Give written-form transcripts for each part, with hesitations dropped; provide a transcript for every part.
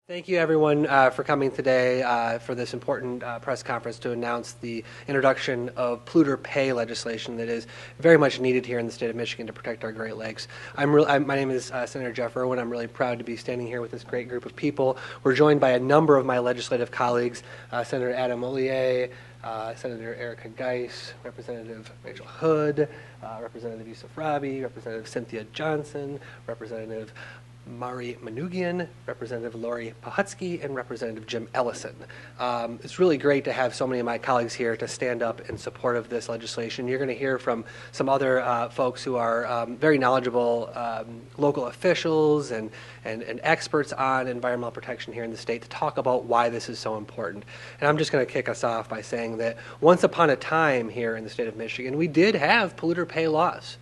Thank you, everyone, for coming today for this important press conference to announce the introduction of polluter pay legislation that is very much needed here in the state of Michigan to protect our Great Lakes. My name is Senator Jeff Irwin. I'm really proud to be standing here with this great group of people. We're joined by a number of my legislative colleagues, Senator Adam Ollier, Senator Erica Geis, Representative Rachel Hood, Representative Yousef Rabhi, Representative Cynthia Johnson, Representative Mari Manoogian, Representative Lori Pahutsky, and Representative Jim Ellison. It's really great to have so many of my colleagues here to stand up in support of this legislation. You're going to hear from some other folks who are very knowledgeable local officials and experts on environmental protection here in the state to talk about why this is so important. And I'm just going to kick us off by saying that once upon a time here in the state of Michigan, we did have polluter pay laws,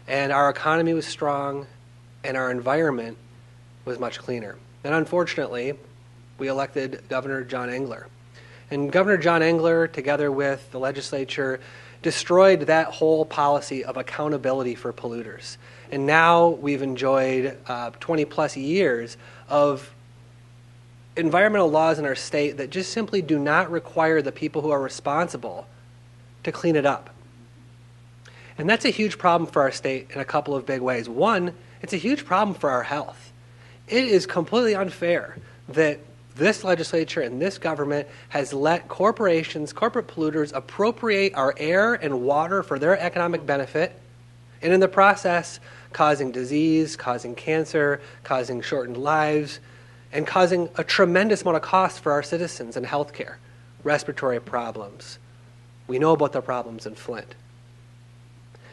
and our economy was strong, and our environment was much cleaner. And unfortunately, we elected Governor John Engler. And Governor John Engler, together with the legislature, destroyed that whole policy of accountability for polluters. And now we've enjoyed 20 plus years of environmental laws in our state that just simply do not require the people who are responsible to clean it up. And that's a huge problem for our state in a couple of big ways. One, it's a huge problem for our health. It is completely unfair that this legislature and this government has let corporations, corporate polluters, appropriate our air and water for their economic benefit, and in the process causing disease, causing cancer, causing shortened lives, and causing a tremendous amount of cost for our citizens in healthcare, respiratory problems. We know about the problems in Flint.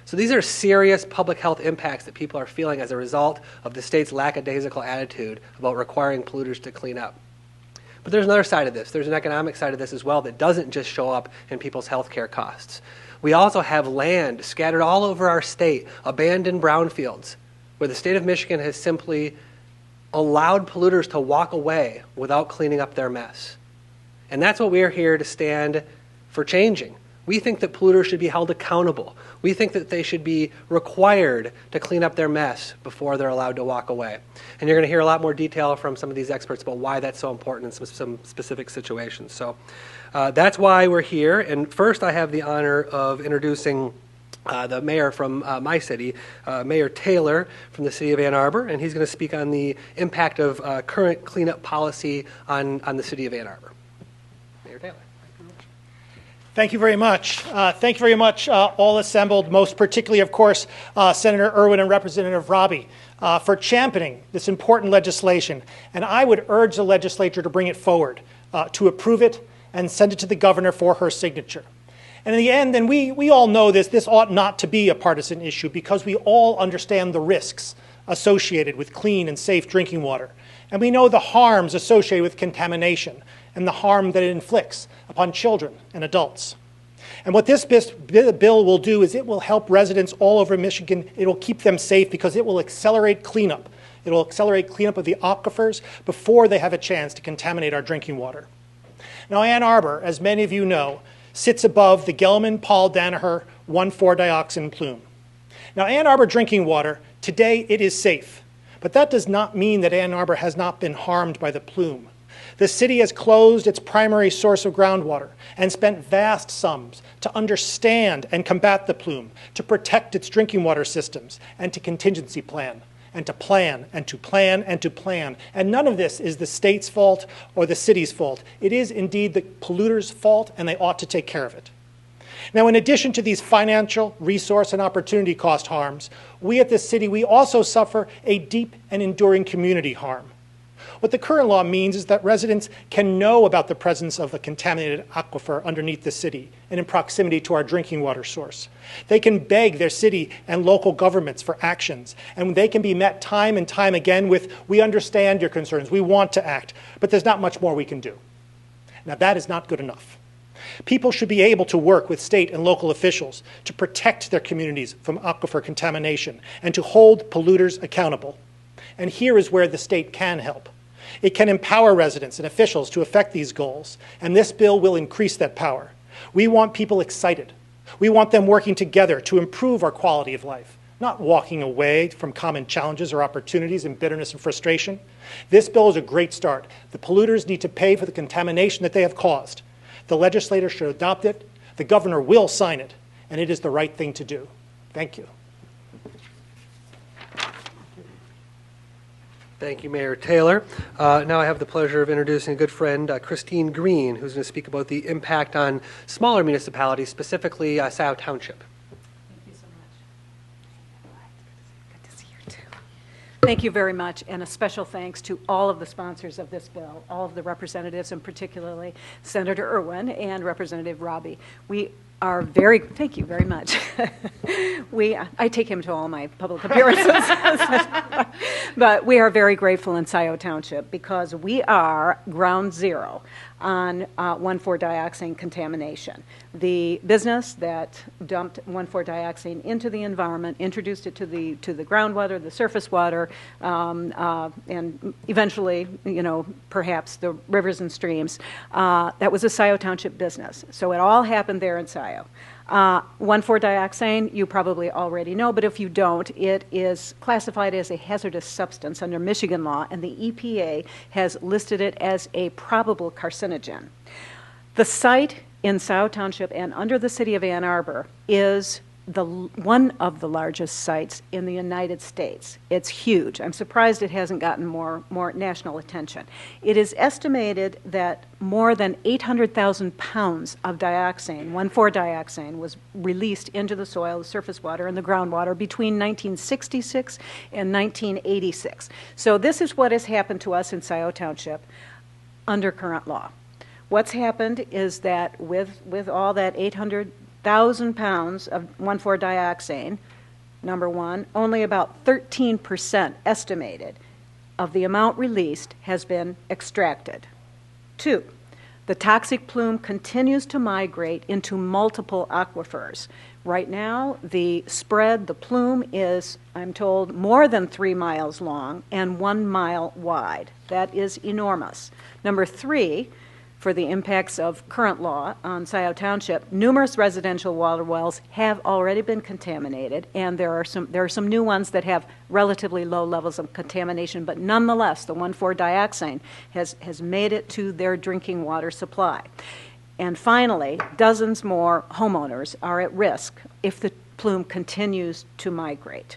So these are serious public health impacts that people are feeling as a result of the state's lackadaisical attitude about requiring polluters to clean up. But there's another side of this. There's an economic side of this as well that doesn't just show up in people's health care costs. We also have land scattered all over our state, abandoned brownfields, where the state of Michigan has simply allowed polluters to walk away without cleaning up their mess. And that's what we're here to stand for changing. We think that polluters should be held accountable. We think that they should be required to clean up their mess before they're allowed to walk away. And you're going to hear a lot more detail from some of these experts about why that's so important in some specific situations. So that's why we're here. And first, I have the honor of introducing the mayor from my city, Mayor Taylor from the city of Ann Arbor, and he's going to speak on the impact of current cleanup policy on the city of Ann Arbor. Mayor Taylor. Thank you very much. Thank you very much, all assembled, most particularly, of course, Senator Irwin and Representative Rabhi, for championing this important legislation. And I would urge the legislature to bring it forward, to approve it, and send it to the governor for her signature. And in the end, and we all know this ought not to be a partisan issue because we all understand the risks associated with clean and safe drinking water. And we know the harms associated with contamination and the harm that it inflicts upon children and adults. And what this bill will do is it will help residents all over Michigan. It will keep them safe because it will accelerate cleanup. It will accelerate cleanup of the aquifers before they have a chance to contaminate our drinking water. Now, Ann Arbor, as many of you know, sits above the Gelman-Paul-Danaher 1,4-dioxin plume. Now, Ann Arbor drinking water, today it is safe, but that does not mean that Ann Arbor has not been harmed by the plume. The city has closed its primary source of groundwater and spent vast sums to understand and combat the plume, to protect its drinking water systems, and to contingency plan, and to plan, and to plan, and to plan. And none of this is the state's fault or the city's fault. It is indeed the polluters' fault, and they ought to take care of it. Now, in addition to these financial, resource, and opportunity cost harms, we at this city, we also suffer a deep and enduring community harm. What the current law means is that residents can know about the presence of a contaminated aquifer underneath the city and in proximity to our drinking water source. They can beg their city and local governments for actions, and they can be met time and time again with, "We understand your concerns, we want to act, but there's not much more we can do." Now, that is not good enough. People should be able to work with state and local officials to protect their communities from aquifer contamination and to hold polluters accountable. And here is where the state can help. It can empower residents and officials to effect these goals, and this bill will increase that power. We want people excited. We want them working together to improve our quality of life, not walking away from common challenges or opportunities in bitterness and frustration. This bill is a great start. The polluters need to pay for the contamination that they have caused. The legislator should adopt it. The governor will sign it, and it is the right thing to do. Thank you. Thank you, Mayor Taylor. Now I have the pleasure of introducing a good friend, Christine Green, who's going to speak about the impact on smaller municipalities, specifically Scioto Township. Thank you so much. Good to see you too. Thank you very much, and a special thanks to all of the sponsors of this bill, all of the representatives, and particularly Senator Irwin and Representative Rabhi. We are very, thank you very much. I take him to all my public appearances. But we are very grateful in Scioto Township because we are ground zero on 1,4-dioxane contamination. The business that dumped 1,4-dioxane into the environment, introduced it to the groundwater, the surface water, and eventually, perhaps the rivers and streams. That was a Scioto Township business. So it all happened there in Scioto. 1,4-dioxane, you probably already know, but if you don't, it is classified as a hazardous substance under Michigan law, and the EPA has listed it as a probable carcinogen. The site in Scioto Township and under the city of Ann Arbor is one of the largest sites in the United States. It's huge. I'm surprised it hasn't gotten more national attention. It is estimated that more than 800,000 pounds of dioxane, 1,4-dioxane, was released into the soil, the surface water, and the groundwater between 1966 and 1986. So this is what has happened to us in Scioto Township under current law. What's happened is that with all that 800,000 pounds of 1,4-dioxane, number one, only about 13% estimated of the amount released has been extracted. Two, the toxic plume continues to migrate into multiple aquifers. Right now, the plume is, I'm told, more than 3 miles long and 1 mile wide. That is enormous. Number three, for the impacts of current law on Scioto Township, numerous residential water wells have already been contaminated, and there are some new ones that have relatively low levels of contamination, but nonetheless, the 1,4-dioxane has made it to their drinking water supply. And finally, dozens more homeowners are at risk if the plume continues to migrate.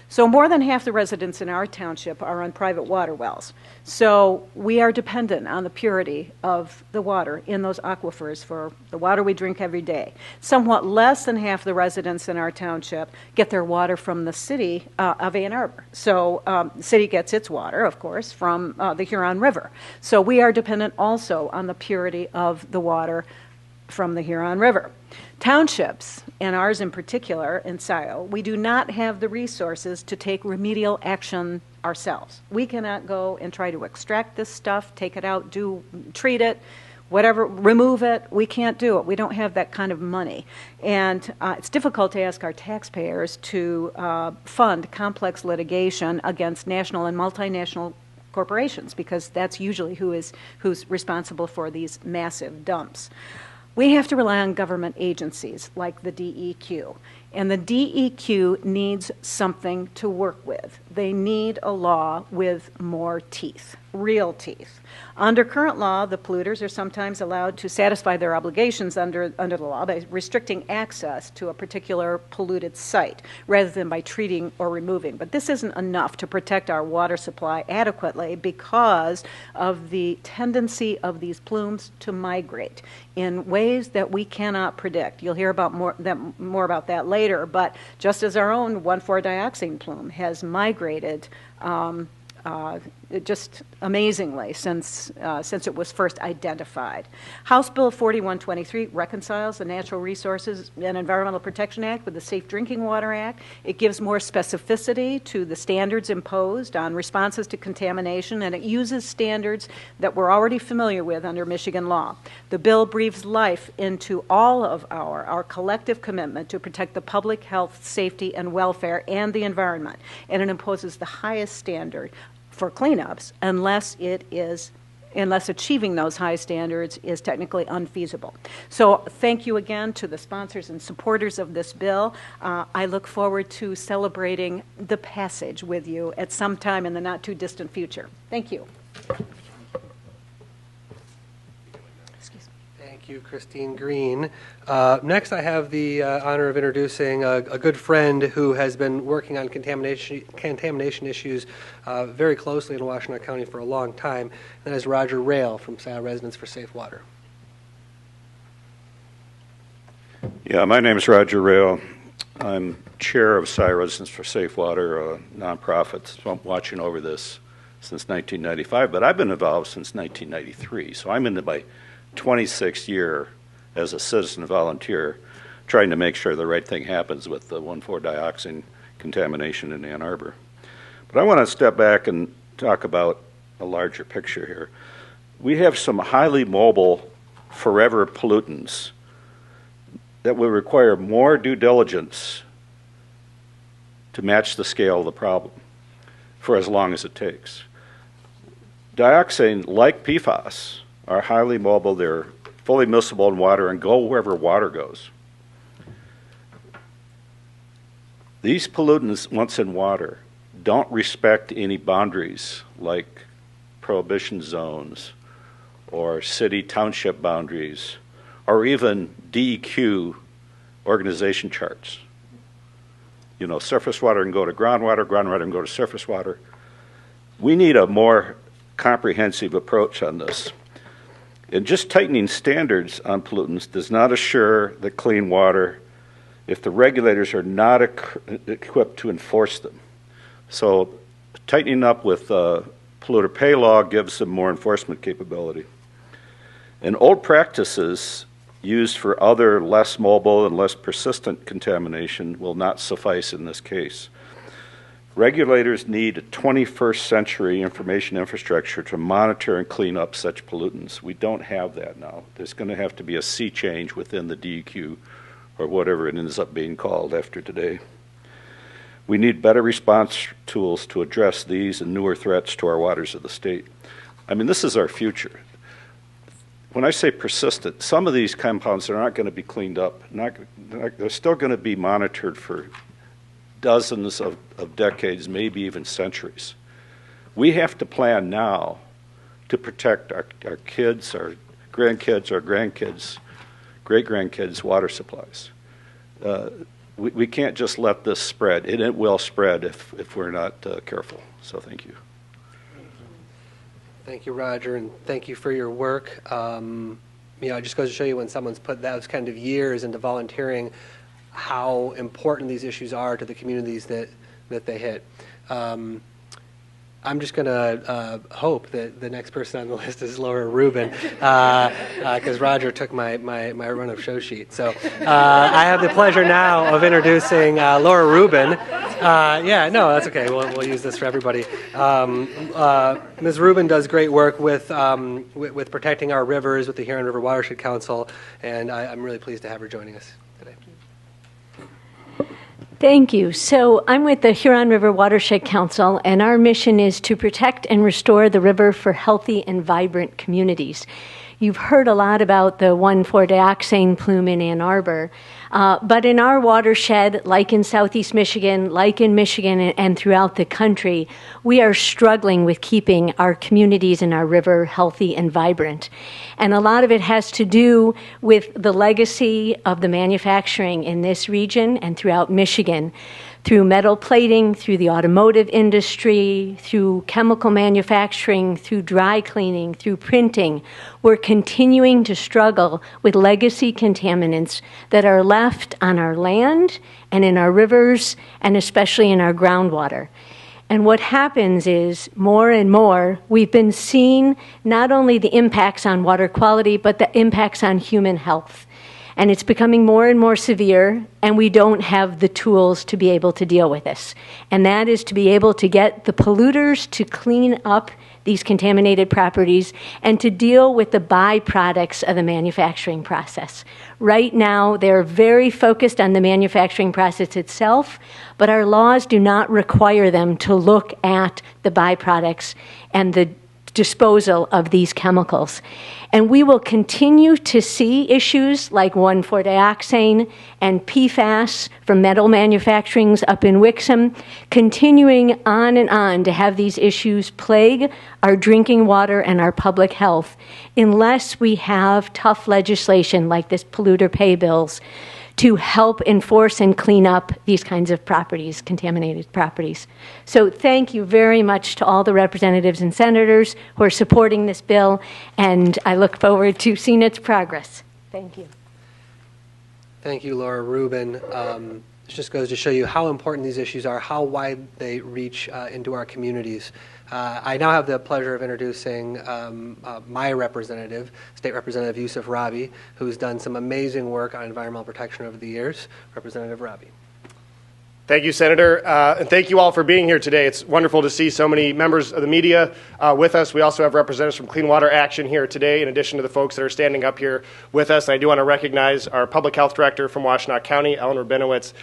So more than half the residents in our township are on private water wells. So we are dependent on the purity of the water in those aquifers for the water we drink every day. Somewhat less than half the residents in our township get their water from the city of Ann Arbor. So the city gets its water, of course, from the Huron River. So we are dependent also on the purity of the water from the Huron River. Townships, and ours in particular in Scioto, we do not have the resources to take remedial action ourselves. We cannot go and try to extract this stuff, take it out, treat it, whatever, remove it. We can't do it. We don't have that kind of money. And it's difficult to ask our taxpayers to fund complex litigation against national and multinational corporations, because that's usually who's responsible for these massive dumps. We have to rely on government agencies like the DEQ, and the DEQ needs something to work with. They need a law with more teeth, real teeth. Under current law, the polluters are sometimes allowed to satisfy their obligations under the law by restricting access to a particular polluted site rather than by treating or removing. But this isn't enough to protect our water supply adequately because of the tendency of these plumes to migrate in ways that we cannot predict. You'll hear about more about that later, but just as our own 1,4-dioxane plume has migrated just amazingly since it was first identified. House Bill 4123 reconciles the Natural Resources and Environmental Protection Act with the Safe Drinking Water Act. It gives more specificity to the standards imposed on responses to contamination, and it uses standards that we're already familiar with under Michigan law. The bill breathes life into all of our collective commitment to protect the public health, safety, and welfare and the environment, and it imposes the highest standard for cleanups unless it is unless achieving those high standards is technically unfeasible. So thank you again to the sponsors and supporters of this bill. I look forward to celebrating the passage with you at some time in the not too distant future. Thank you. Thank you, Christine Green. Next, I have the honor of introducing a good friend who has been working on contamination issues very closely in Washtenaw County for a long time. That is Roger Rail from Scioto Residents for Safe Water. Yeah, my name is Roger Rail. I'm chair of Scioto Residents for Safe Water, a nonprofit. So I'm watching over this since 1995, but I've been involved since 1993. So I'm into my 26th year as a citizen volunteer trying to make sure the right thing happens with the 1,4-dioxane contamination in Ann Arbor. But I want to step back and talk about a larger picture here. We have some highly mobile, forever pollutants that will require more due diligence to match the scale of the problem for as long as it takes. Dioxane, like PFAS, are highly mobile. They're fully miscible in water and go wherever water goes. These pollutants, once in water, don't respect any boundaries like prohibition zones or city township boundaries or even DEQ organization charts. You know, surface water can go to groundwater, groundwater can go to surface water. We need a more comprehensive approach on this. And just tightening standards on pollutants does not assure the clean water if the regulators are not equipped to enforce them. So tightening up with polluter pay law gives them more enforcement capability. And old practices used for other less mobile and less persistent contamination will not suffice in this case. Regulators need a 21st century information infrastructure to monitor and clean up such pollutants. We don't have that now. There's going to have to be a sea change within the DEQ or whatever it ends up being called after today. We need better response tools to address these and newer threats to our waters of the state. I mean, this is our future. When I say persistent, some of these compounds are not going to be cleaned up. They're still going to be monitored for dozens of decades, maybe even centuries. We have to plan now to protect our kids, our grandkids, our grandkids, great-grandkids' water supplies. We can't just let this spread, and it will spread if we're not careful. So thank you. Thank you, Roger, and thank you for your work. It just goes to show you when someone's put those kind of years into volunteering, how important these issues are to the communities that they hit. I'm just going to hope that the next person on the list is Laura Rubin, because Roger took my run of show sheet. So I have the pleasure now of introducing Laura Rubin. That's okay. We'll use this for everybody. Ms. Rubin does great work with protecting our rivers with the Huron River Watershed Council, and I'm really pleased to have her joining us today. Thank you. So I'm with the Huron River Watershed Council, and our mission is to protect and restore the river for healthy and vibrant communities. You've heard a lot about the 1,4-dioxane plume in Ann Arbor, but in our watershed, like in Southeast Michigan, like in Michigan and throughout the country, we are struggling with keeping our communities and our river healthy and vibrant. And a lot of it has to do with the legacy of the manufacturing in this region and throughout Michigan, through metal plating, through the automotive industry, through chemical manufacturing, through dry cleaning, through printing. We're continuing to struggle with legacy contaminants that are left on our land and in our rivers and especially in our groundwater. And what happens is, more and more, we've been seeing not only the impacts on water quality, but the impacts on human health. And it's becoming more and more severe, and we don't have the tools to be able to deal with this. And that is to be able to get the polluters to clean up these contaminated properties and to deal with the byproducts of the manufacturing process. Right now, they're very focused on the manufacturing process itself, but our laws do not require them to look at the byproducts and disposal of these chemicals. And we will continue to see issues like 1,4-dioxane and PFAS from metal manufacturings up in Wixom, continuing on and on to have these issues plague our drinking water and our public health unless we have tough legislation like this polluter pay bills to help enforce and clean up these kinds of properties, contaminated properties. So thank you very much to all the representatives and senators who are supporting this bill, and I look forward to seeing its progress. Thank you. Thank you, Laura. Rubin. This just goes to show you how important these issues are, how wide they reach into our communities. I now have the pleasure of introducing my representative, State Representative Yousef Rabhi, who's done some amazing work on environmental protection over the years. Representative Rabhi. Thank you, Senator, and thank you all for being here today. It's wonderful to see so many members of the media with us. We also have representatives from Clean Water Action here today, in addition to the folks that are standing up here with us. And I do want to recognize our Public Health Director from Washtenaw County, Ellen Rubinowitz,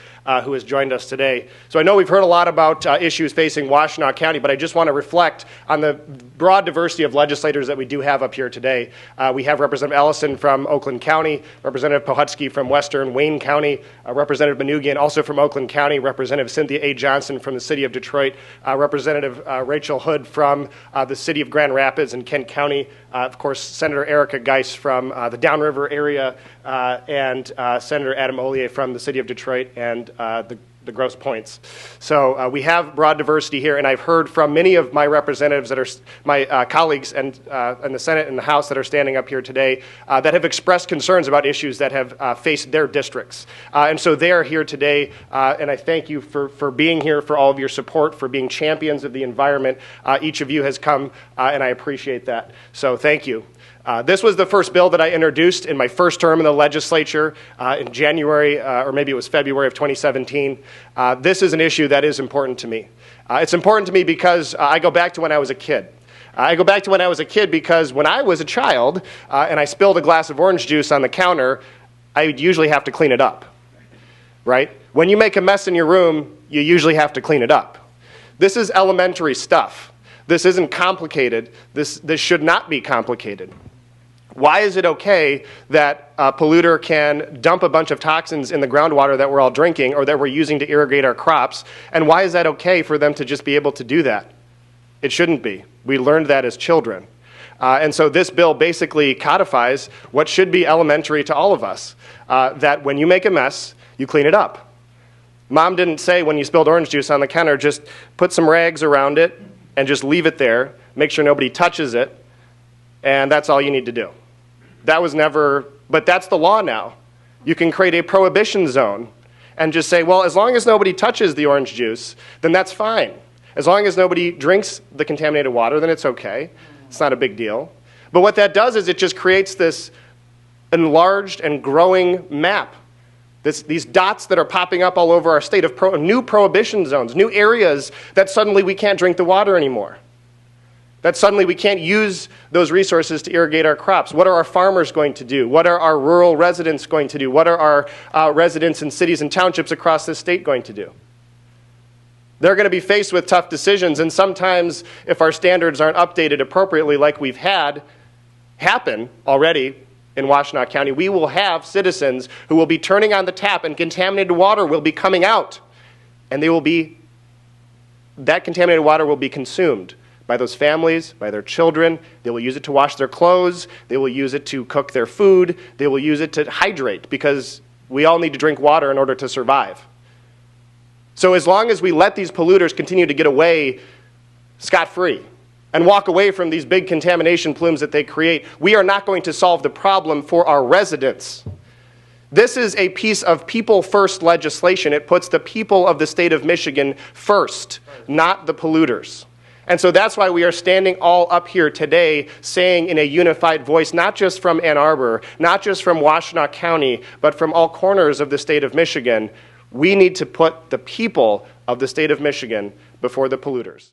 who has joined us today. So I know we've heard a lot about issues facing Washtenaw County, but I just want to reflect on the broad diversity of legislators that we do have up here today. We have Representative Ellison from Oakland County, Representative Pohutsky from Western Wayne County, Representative Manugian also from Oakland County, Representative Cynthia A. Johnson from the City of Detroit, Representative Rachel Hood from the City of Grand Rapids and Kent County, of course, Senator Erica Geis from the Downriver area, and Senator Adam Ollier from the City of Detroit and the Grosse Pointes. So we have broad diversity here, and I've heard from many of my representatives that are my colleagues and in the Senate and the House that are standing up here today that have expressed concerns about issues that have faced their districts. And so they are here today, and I thank you for being here, for all of your support, for being champions of the environment. Each of you has come, and I appreciate that. So thank you. This was the first bill that I introduced in my first term in the legislature in January, or maybe it was February of 2017. This is an issue that is important to me. It's important to me because I go back to when I was a kid. I go back to when I was a kid because when I was a child and I spilled a glass of orange juice on the counter, I would usually have to clean it up, right? When you make a mess in your room, you usually have to clean it up. This is elementary stuff. This isn't complicated. This should not be complicated. Why is it okay that a polluter can dump a bunch of toxins in the groundwater that we're all drinking or that we're using to irrigate our crops? And why is that okay for them to just be able to do that? It shouldn't be. We learned that as children. And so this bill basically codifies what should be elementary to all of us, that when you make a mess, you clean it up. Mom didn't say when you spilled orange juice on the counter, just put some rags around it and just leave it there, make sure nobody touches it, and that's all you need to do. That was never, but that's the law now. You can create a prohibition zone and just say, well, as long as nobody touches the orange juice, then that's fine. As long as nobody drinks the contaminated water, then it's okay. It's not a big deal. But what that does is it just creates this enlarged and growing map. These dots that are popping up all over our state of new prohibition zones, new areas that suddenly we can't drink the water anymore. That suddenly we can't use those resources to irrigate our crops. What are our farmers going to do? What are our rural residents going to do? What are our residents in cities and townships across this state going to do? They're going to be faced with tough decisions, and sometimes if our standards aren't updated appropriately like we've had happen already in Washtenaw County, we will have citizens who will be turning on the tap and contaminated water will be coming out, and that contaminated water will be consumed by those families, by their children. They will use it to wash their clothes. They will use it to cook their food. They will use it to hydrate because we all need to drink water in order to survive. So as long as we let these polluters continue to get away scot-free and walk away from these big contamination plumes that they create, we are not going to solve the problem for our residents. This is a piece of people-first legislation. It puts the people of the state of Michigan first, not the polluters. And so that's why we are standing all up here today saying in a unified voice, not just from Ann Arbor, not just from Washtenaw County, but from all corners of the state of Michigan, we need to put the people of the state of Michigan before the polluters.